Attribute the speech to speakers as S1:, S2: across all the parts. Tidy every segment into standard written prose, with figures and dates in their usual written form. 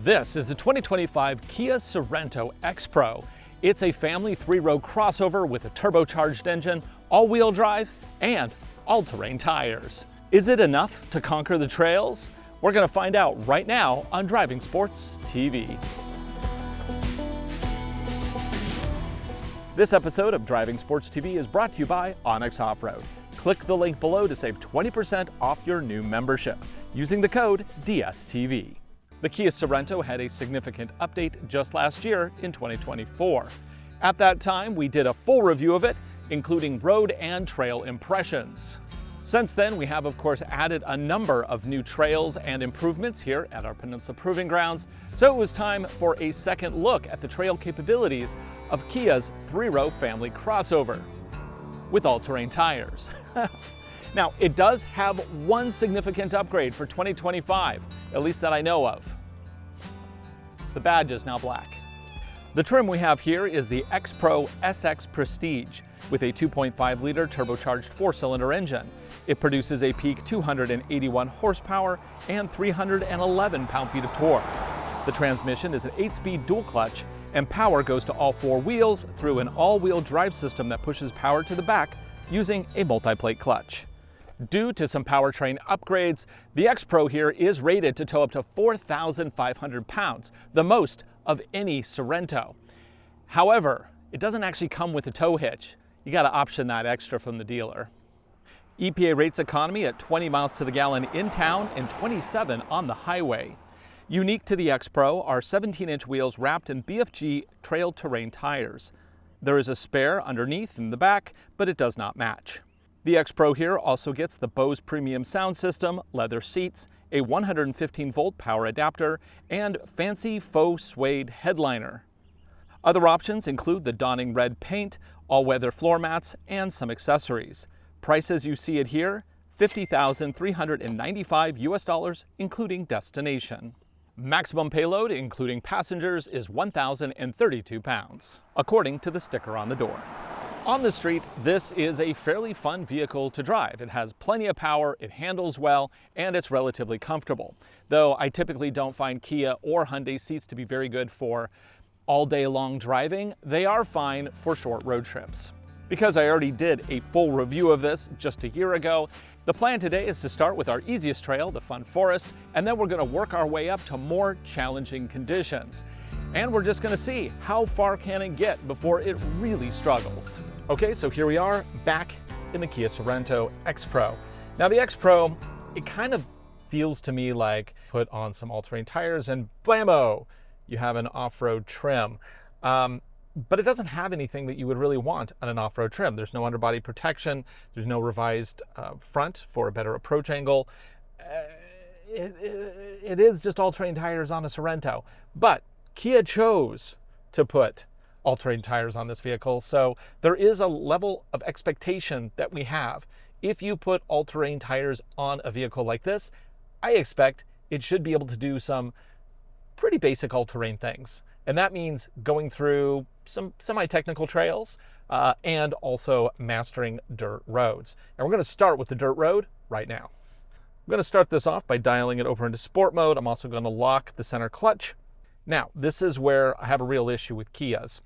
S1: This is the 2025 Kia Sorento XPro. It's a family three-row crossover with a turbocharged engine, all-wheel drive, and all-terrain tires. Is it enough to conquer the trails? We're going to find out right now on Driving Sports TV. This episode of Driving Sports TV is brought to you by Onyx Off-Road. Click the link below to save 20% off your new membership using the code DSTV. The Kia Sorento had a significant update just last year in 2024. At that time, we did a full review of it, including road and trail impressions. Since then, we have of course added a number of new trails and improvements here at our Peninsula Proving Grounds, so it was time for a second look at the trail capabilities of Kia's three-row family crossover with all-terrain tires. Now, it does have one significant upgrade for 2025, at least that I know of. The badge is now black. The trim we have here is the XPro SX Prestige with a 2.5-liter turbocharged four-cylinder engine. It produces a peak 281 horsepower and 311 pound-feet of torque. The transmission is an 8-speed dual clutch, and power goes to all four wheels through an all-wheel drive system that pushes power to the back using a multi-plate clutch. Due to some powertrain upgrades, the XPro here is rated to tow up to 4,500 pounds, the most of any Sorento. However, it doesn't actually come with a tow hitch. You got to option that extra from the dealer. EPA rates economy at 20 miles to the gallon in town and 27 on the highway. Unique to the XPro are 17-inch wheels wrapped in BFG trail terrain tires. There is a spare underneath in the back, but it does not match. The XPro here also gets the Bose premium sound system, leather seats, a 115-volt power adapter, and fancy faux suede headliner. Other options include the dawning red paint, all-weather floor mats, and some accessories. Price as you see it here, $50,395 US, including destination. Maximum payload, including passengers, is 1,032 pounds, according to the sticker on the door. On the street, this is a fairly fun vehicle to drive. It has plenty of power, it handles well, and it's relatively comfortable. Though I typically don't find Kia or Hyundai seats to be very good for all day long driving, they are fine for short road trips. Because I already did a full review of this just a year ago, the plan today is to start with our easiest trail, the Fun Forest, and then we're going to work our way up to more challenging conditions. And we're just going to see how far can it get before it really struggles. Okay, so here we are back in the Kia Sorento XPro. Now the XPro, it kind of feels to me like put on some all-terrain tires and blammo, you have an off-road trim. But it doesn't have anything that you would really want on an off-road trim. There's no underbody protection, there's no revised front for a better approach angle. It is just all-terrain tires on a Sorento, but Kia chose to put all-terrain tires on this vehicle, so there is a level of expectation that we have. If you put all-terrain tires on a vehicle like this, I expect it should be able to do some pretty basic all-terrain things. And that means going through some semi-technical trails and also mastering dirt roads. And we're going to start with the dirt road right now. I'm going to start this off by dialing it over into sport mode. I'm also going to lock the center clutch. Now, this is where I have a real issue with Kia's.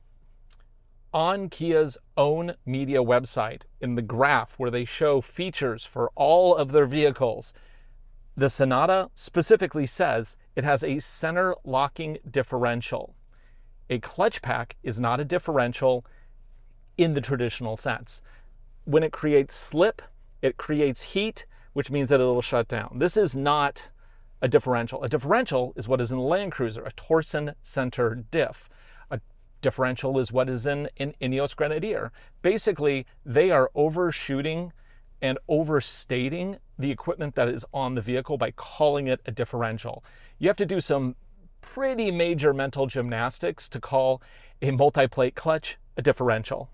S1: On Kia's own media website, in the graph where they show features for all of their vehicles, the Sonata specifically says it has a center locking differential. A clutch pack is not a differential in the traditional sense. When it creates slip, it creates heat, which means that it'll shut down. This is not a differential. A differential is what is in the Land Cruiser, a torsion center diff. A differential is what is in Ineos Grenadier. Basically, they are overshooting and overstating the equipment that is on the vehicle by calling it a differential. You have to do some pretty major mental gymnastics to call a multi-plate clutch a differential.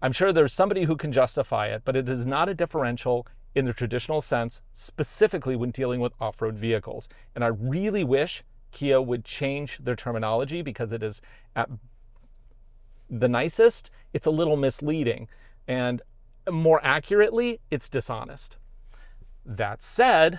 S1: I'm sure there's somebody who can justify it, but it is not a differential in the traditional sense, specifically when dealing with off-road vehicles. And I really wish Kia would change their terminology, because it is, at the nicest, it's a little misleading, and more accurately, it's dishonest. That said,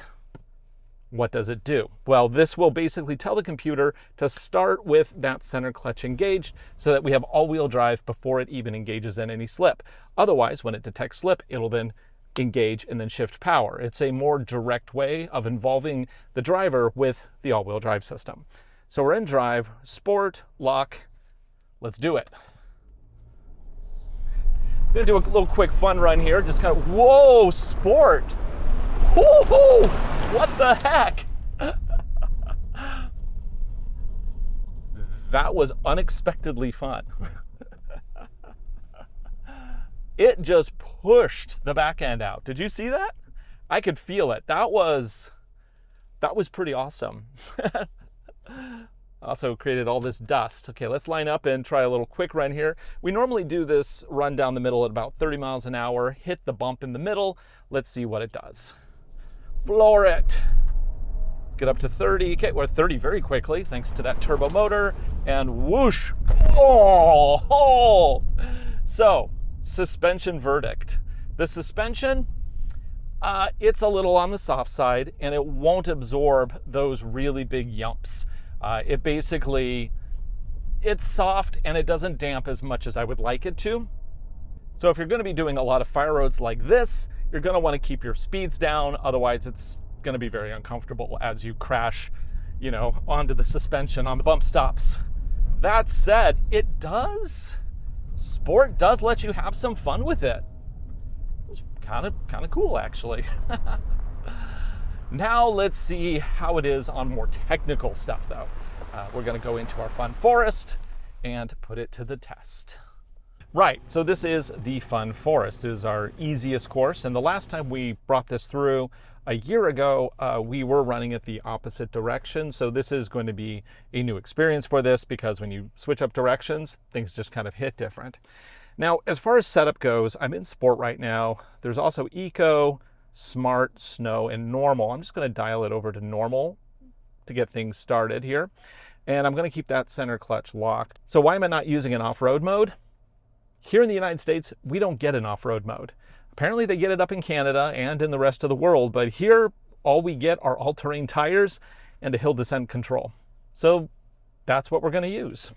S1: What does it do? Well, this will basically tell the computer to start with that center clutch engaged so that we have all-wheel drive before it even engages in any slip. Otherwise, when it detects slip, it'll then engage and then shift power. It's a more direct way of involving the driver with the all-wheel drive system. So we're in drive, sport, lock, let's do it. I'm gonna do a little quick fun run here, just kind of, whoa, sport. Woo-hoo! What the heck? That was unexpectedly fun. It just pushed the back end out. Did you see that? I could feel it. That was pretty awesome. Also created all this dust. Okay, let's line up and try a little quick run here. We normally do this run down the middle at about 30 miles an hour, hit the bump in the middle. Let's see what it does. Floor it. Let's get up to 30. Okay, we're at 30 very quickly thanks to that turbo motor, and whoosh. Oh! So, suspension verdict. The suspension, it's a little on the soft side, and it won't absorb those really big yumps. It's soft and it doesn't damp as much as I would like it to. So if you're going to be doing a lot of fire roads like this, you're going to want to keep your speeds down. Otherwise, it's going to be very uncomfortable as you crash, onto the suspension on the bump stops. That said, Sport does let you have some fun with it. It's kind of cool, actually. Now let's see how it is on more technical stuff, though. We're going to go into our fun forest and put it to the test. Right, so this is the fun forest. It is our easiest course, and the last time we brought this through a year ago, we were running it the opposite direction. So this is going to be a new experience for this, because when you switch up directions, things just kind of hit different. Now, as far as setup goes, I'm in sport right now. There's also eco, smart, snow, and normal. I'm just going to dial it over to normal to get things started here. And I'm going to keep that center clutch locked. So why am I not using an off-road mode? Here in the United States, we don't get an off-road mode. Apparently they get it up in Canada and in the rest of the world, but here all we get are all-terrain tires and a hill descent control. So that's what we're going to use.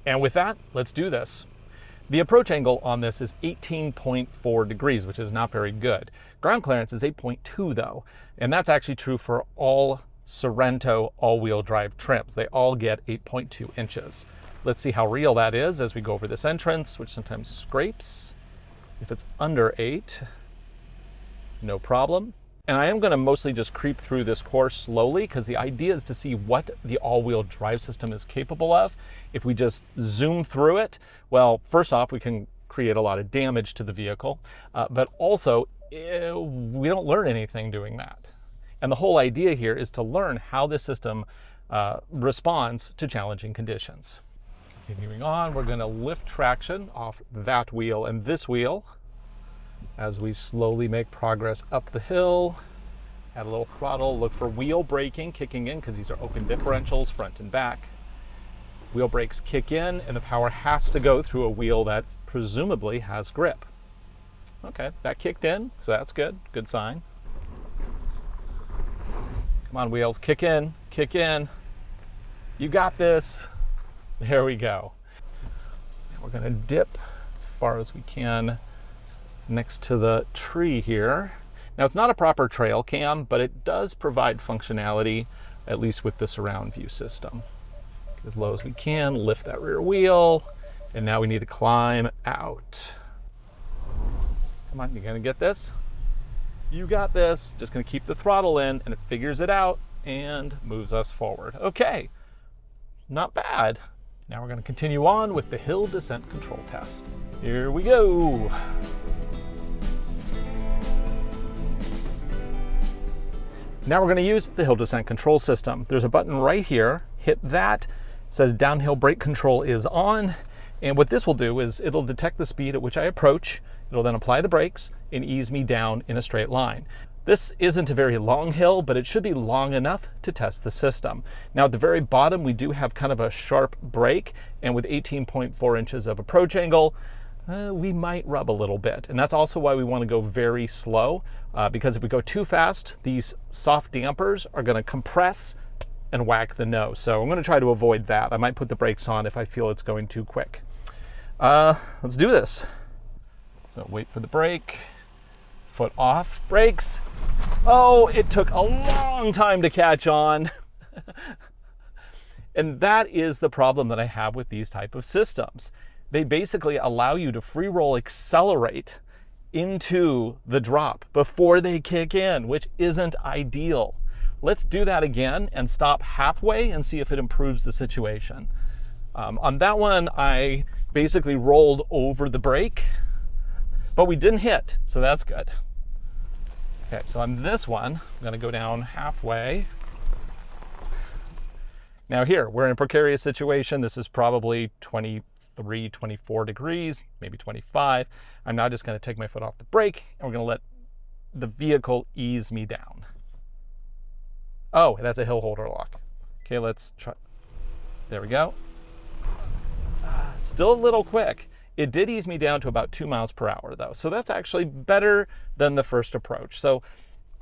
S1: And with that, let's do this. The approach angle on this is 18.4 degrees, which is not very good. Ground clearance is 8.2 though, and that's actually true for all Sorento all-wheel drive trims. They all get 8.2 inches. Let's see how real that is as we go over this entrance, which sometimes scrapes. If it's under 8, no problem. And I am going to mostly just creep through this course slowly, because the idea is to see what the all-wheel drive system is capable of. If we just zoom through it, well, first off, we can create a lot of damage to the vehicle, but also we don't learn anything doing that. And the whole idea here is to learn how the system responds to challenging conditions. Continuing on, we're going to lift traction off that wheel and this wheel as we slowly make progress up the hill. Add a little throttle, look for wheel braking kicking in, because these are open differentials front and back. Wheel brakes kick in and the power has to go through a wheel that presumably has grip. Okay, that kicked in, so that's good, good sign. Come on, wheels, kick in, kick in. You got this. There we go. We're going to dip as far as we can next to the tree here. Now, it's not a proper trail cam, but it does provide functionality, at least with the surround view system. Get as low as we can, lift that rear wheel, and now we need to climb out. Come on, you're going to get this. You got this. Just going to keep the throttle in, and it figures it out and moves us forward. Okay, not bad. Now we're going to continue on with the hill descent control test. Here we go. Now we're going to use the hill descent control system. There's a button right here. Hit that. It says downhill brake control is on. And what this will do is it'll detect the speed at which I approach. It'll then apply the brakes and ease me down in a straight line. This isn't a very long hill, but it should be long enough to test the system. Now at the very bottom, we do have kind of a sharp brake, and with 18.4 inches of approach angle, we might rub a little bit. And that's also why we want to go very slow, because if we go too fast, these soft dampers are going to compress and whack the nose. So I'm going to try to avoid that. I might put the brakes on if I feel it's going too quick. Let's do this. So wait for the brake, foot off, brakes. Oh, it took a long time to catch on. And that is the problem that I have with these type of systems. They basically allow you to free roll accelerate into the drop before they kick in, which isn't ideal. Let's do that again and stop halfway and see if it improves the situation. On that one, I basically rolled over the brake, but we didn't hit, so that's good. Okay, so on this one, I'm gonna go down halfway. Now here, we're in a precarious situation. This is probably 23, 24 degrees, maybe 25. I'm now just gonna take my foot off the brake and we're gonna let the vehicle ease me down. Oh, that's a hill holder lock. Okay, let's try. There we go. Still a little quick. It did ease me down to about 2 miles per hour though. So that's actually better than the first approach. So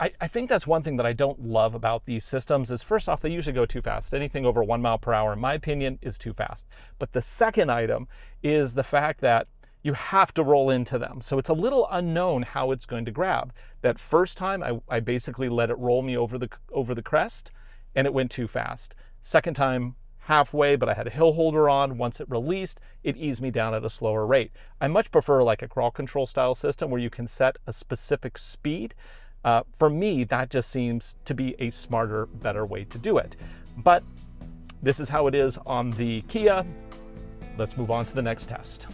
S1: I think that's one thing that I don't love about these systems is, first off, they usually go too fast. Anything over 1 mile per hour, in my opinion, is too fast. But the second item is the fact that you have to roll into them. So it's a little unknown how it's going to grab. That first time, I basically let it roll me over the crest, and it went too fast. Second time, halfway, but I had a hill holder on. Once it released, it eased me down at a slower rate. I much prefer like a crawl control style system where you can set a specific speed. For me, that just seems to be a smarter, better way to do it. But this is how it is on the Kia. Let's move on to the next test.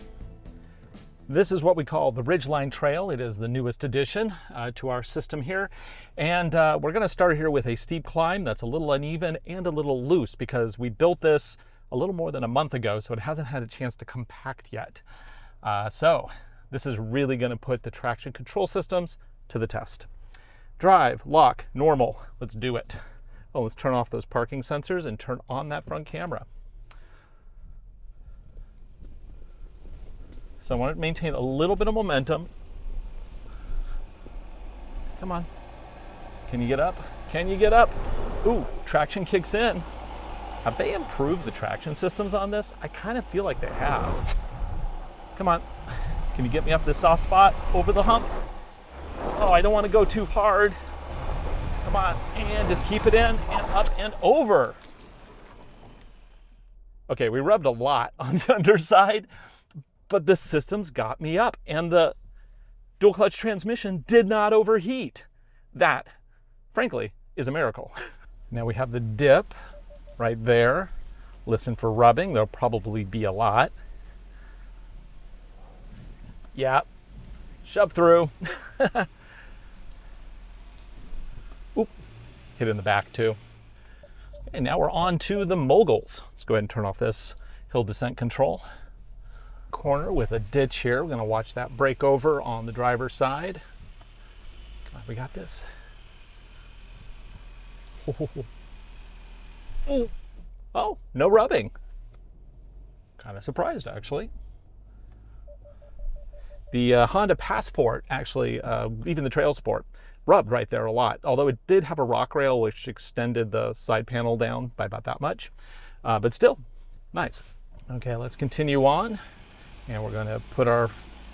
S1: This is what we call the Ridgeline Trail. It is the newest addition to our system here. And we're gonna start here with a steep climb that's a little uneven and a little loose because we built this a little more than a month ago, so it hasn't had a chance to compact yet. So this is really gonna put the traction control systems to the test. Drive, lock, normal. Let's do it. Oh, let's turn off those parking sensors and turn on that front camera. So I want to maintain a little bit of momentum. Come on. Can you get up? Can you get up? Ooh, traction kicks in. Have they improved the traction systems on this? I kind of feel like they have. Come on. Can you get me up this soft spot over the hump? Oh, I don't want to go too hard. Come on, and just keep it in and up and over. Okay, we rubbed a lot on the underside, but the system's got me up, and the dual clutch transmission did not overheat. That, frankly, is a miracle. Now we have the dip right there. Listen for rubbing. There'll probably be a lot. Yeah, shove through. Oop, hit in the back too. And now we're on to the moguls. Let's go ahead and turn off this hill descent control. Corner with a ditch here. We're gonna watch that break over on the driver's side. Come on, we got this. Oh, no rubbing. Kind of surprised actually. The Honda Passport, actually, even the Trail Sport, rubbed right there a lot. Although it did have a rock rail which extended the side panel down by about that much. But still, nice. Okay, let's continue on. And we're going to put our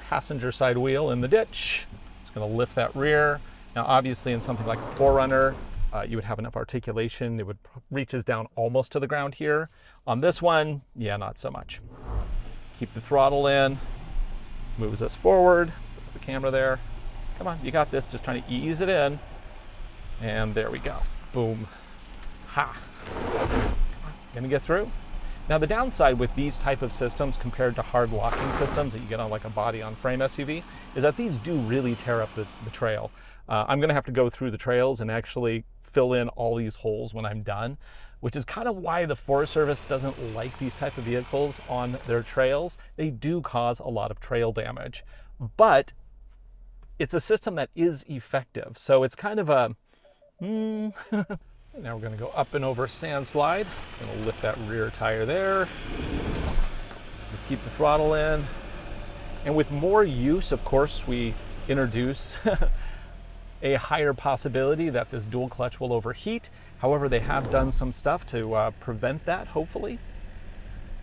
S1: passenger side wheel in the ditch. It's going to lift that rear. Now, obviously, in something like a 4Runner, you would have enough articulation. It would reaches down almost to the ground here. On this one, yeah, not so much. Keep the throttle in. Moves us forward. Put the camera there. Come on, you got this. Just trying to ease it in. And there we go. Boom. Ha. Gonna get through. Now the downside with these type of systems compared to hard locking systems that you get on like a body on frame SUV is that these do really tear up the trail. I'm gonna have to go through the trails and actually fill in all these holes when I'm done, which is kind of why the Forest Service doesn't like these type of vehicles on their trails. They do cause a lot of trail damage, but it's a system that is effective. So it's kind of a, Now we're gonna go up and over a sand slide. Gonna lift that rear tire there. Just keep the throttle in. And with more use, of course, we introduce a higher possibility that this dual clutch will overheat. However, they have done some stuff to prevent that, hopefully,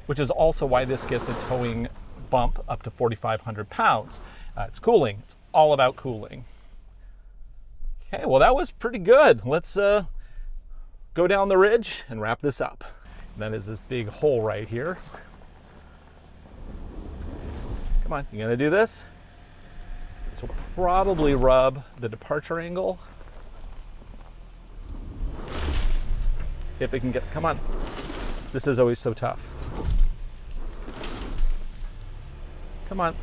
S1: which is also why this gets a towing bump up to 4,500 pounds. It's cooling. It's all about cooling. Okay, well, that was pretty good. Let's go down the ridge and wrap this up. And that is this big hole right here. Come on, you gonna do this? So we'll probably rub the departure angle. If it can get, come on. This is always so tough. Come on.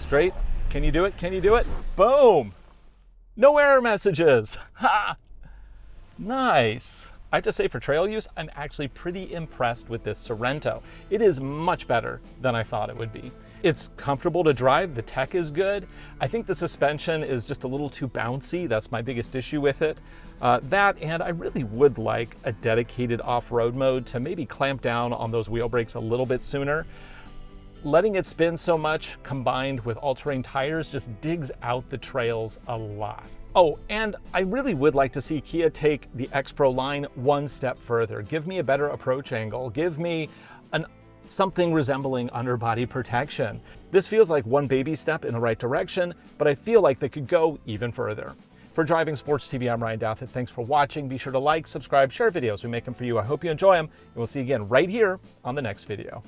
S1: Straight. Can you do it? Can you do it? Boom! No error messages. Ha! Nice. I have to say, for trail use, I'm actually pretty impressed with this Sorento. It is much better than I thought it would be. It's comfortable to drive, the tech is good. I think the suspension is just a little too bouncy. That's my biggest issue with it. That, and I really would like a dedicated off-road mode to maybe clamp down on those wheel brakes a little bit sooner. Letting it spin so much combined with all-terrain tires just digs out the trails a lot. Oh, and I really would like to see Kia take the XPro line one step further. Give me a better approach angle. Give me something resembling underbody protection. This feels like one baby step in the right direction, but I feel like they could go even further. For Driving Sports TV, I'm Ryan Douthit. Thanks for watching. Be sure to like, subscribe, share videos. We make them for you. I hope you enjoy them, and we'll see you again right here on the next video.